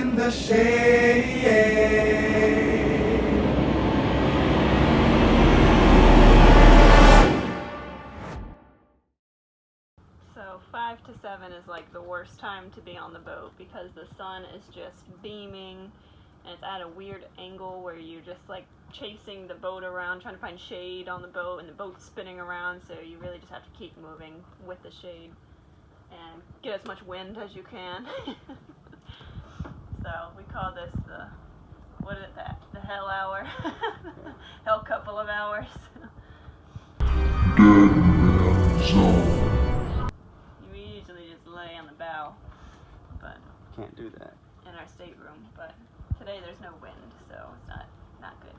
in the shade. So 5 to 7 is like the worst time to be on the boat because the sun is just beaming and it's at a weird angle where you're just like chasing the boat around, trying to find shade on the boat, and the boat's spinning around, so you really just have to keep moving with the shade and get as much wind as you can. So we call this the, what is that? The hell hour? Hell couple of hours. You usually just lay on the bow, but Can't do that. in our stateroom, but today there's no wind, so it's not good.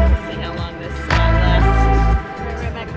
Let's see how long this lasts. Right back.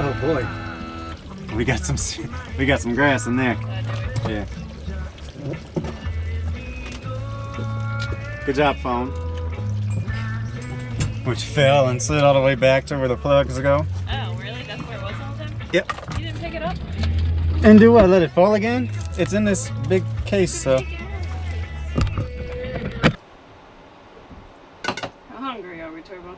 Oh boy. We got some grass in there. Yeah. Good job, phone. Which fell and slid all the way back to where the plugs go. Oh, really? That's where it was all the time? Yep. You didn't pick it up? And do what? Let it fall again? It's in this big case, so. How hungry are we, Turbo?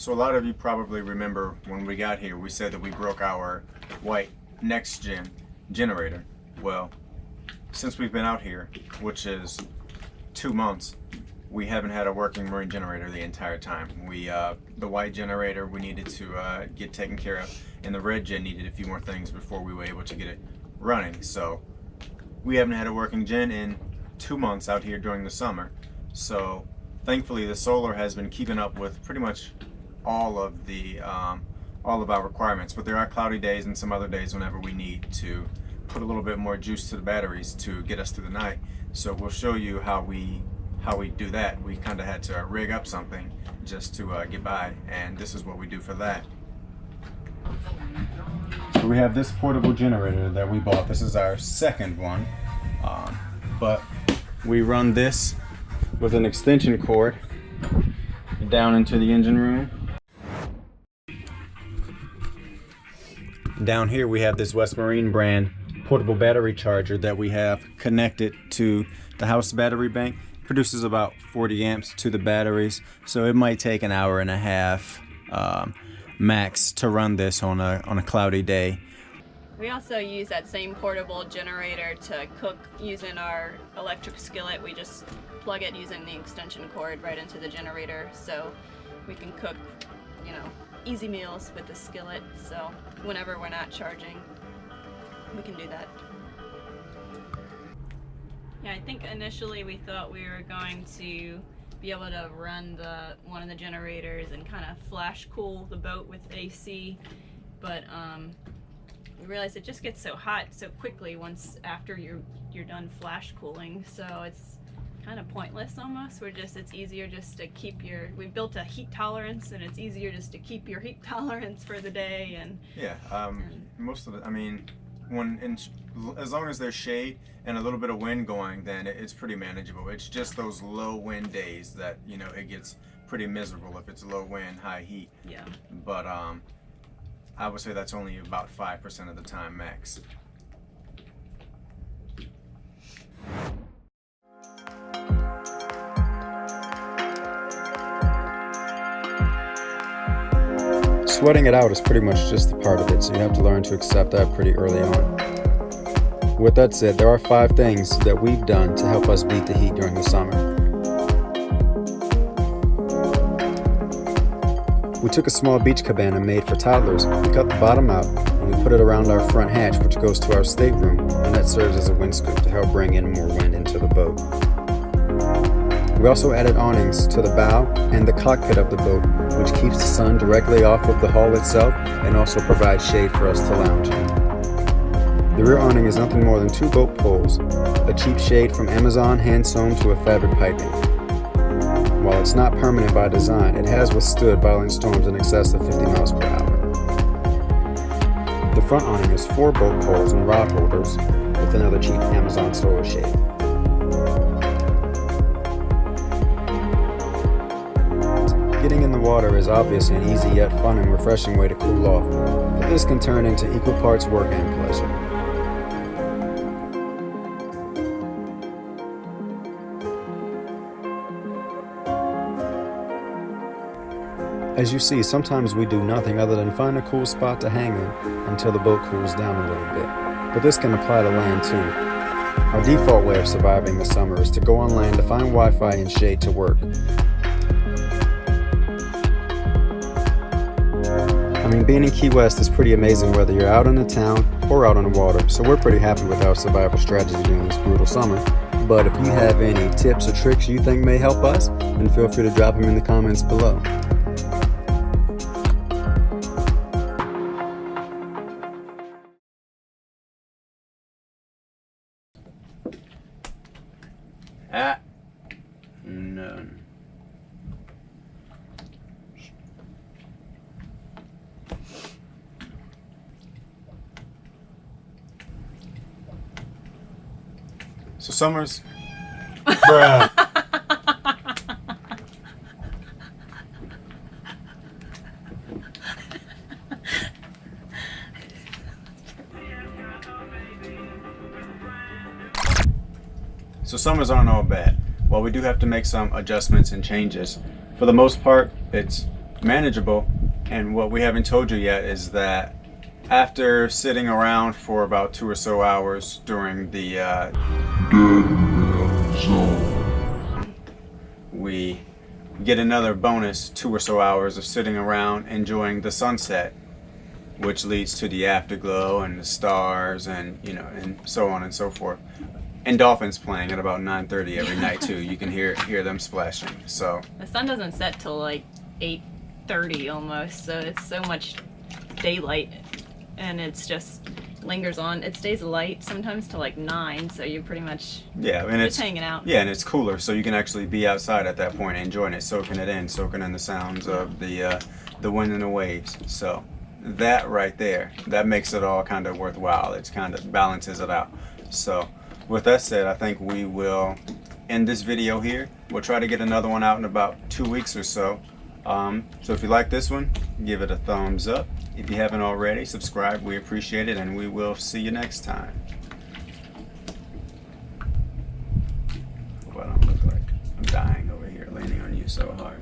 So a lot of you probably remember when we got here, we said that we broke our white next gen generator. Well, since we've been out here, which is 2 months, we haven't had a working marine generator the entire time. The white generator we needed to get taken care of, and the red gen needed a few more things before we were able to get it running. So we haven't had a working gen in 2 months out here during the summer. So thankfully the solar has been keeping up with pretty much all of our requirements, but there are cloudy days and some other days whenever we need to put a little bit more juice to the batteries to get us through the night. So we'll show you how we do that. We kind of had to rig up something just to get by, and this is what we do for that. So we have this portable generator that we bought. This is our second one, but we run this with an extension cord down into the engine room. Down here we have this West Marine brand portable battery charger that we have connected to the house battery bank. Produces about 40 amps to the batteries, so it might take an hour and a half max to run this on a cloudy day. We also use that same portable generator to cook using our electric skillet. We just plug it using the extension cord right into the generator, so we can cook, you know, easy meals with the skillet. So whenever we're not charging, we can do that. Yeah, I think initially we thought we were going to be able to run one of the generators and kind of flash cool the boat with AC, but we realized it just gets so hot so quickly once after you're done flash cooling, so it's kind of pointless almost. It's easier just to keep we've built a heat tolerance, and it's easier just to keep your heat tolerance for the day. And yeah, most of it, I mean, as long as there's shade and a little bit of wind going, then it's pretty manageable. It's just those low wind days that, you know, it gets pretty miserable if it's low wind, high heat. Yeah. But I would say that's only about 5% of the time max. Sweating it out is pretty much just a part of it, so you have to learn to accept that pretty early on. With that said, there are 5 things that we've done to help us beat the heat during the summer. We took a small beach cabana made for toddlers, we cut the bottom out, and we put it around our front hatch, which goes to our stateroom, and that serves as a wind scoop to help bring in more wind into the boat. We also added awnings to the bow and the cockpit of the boat, which keeps the sun directly off of the hull itself and also provides shade for us to lounge in. The rear awning is nothing more than 2 boat poles, a cheap shade from Amazon hand sewn to a fabric piping. While it's not permanent by design, it has withstood violent storms in excess of 50 miles per hour. The front awning is 4 boat poles and rod holders with another cheap Amazon solar shade. Getting in the water is obviously an easy yet fun and refreshing way to cool off, but this can turn into equal parts work and pleasure. As you see, sometimes we do nothing other than find a cool spot to hang in until the boat cools down a little bit, but this can apply to land too. Our default way of surviving the summer is to go on land to find Wi-Fi and shade to work. I mean, being in Key West is pretty amazing whether you're out in the town or out on the water, so we're pretty happy with our survival strategy during this brutal summer. But if you have any tips or tricks you think may help us, then feel free to drop them in the comments below. None. So summer's, bruh. So summers aren't all bad. While we do have to make some adjustments and changes, for the most part, it's manageable. And what we haven't told you yet is that after sitting around for about 2 or so hours during the we get another bonus 2 or so hours of sitting around enjoying the sunset, which leads to the afterglow and the stars and, you know, and so on and so forth. And dolphins playing at about 9:30 every night too. You can hear them splashing. So the sun doesn't set till like 8:30 almost, so it's so much daylight, and it's just lingers on. It stays light sometimes till like 9, so you're pretty much just hanging out. Yeah, and it's cooler, so you can actually be outside at that point, enjoying it, soaking in the sounds of the wind and the waves. So that right there, that makes it all kind of worthwhile. It kind of balances it out. So with that said, I think we will end this video here. We'll try to get another one out in about 2 weeks or so. So if you like this one, give it a thumbs up. If you haven't already, subscribe. We appreciate it, and we will see you next time. Well, I don't look like I'm dying over here, leaning on you so hard.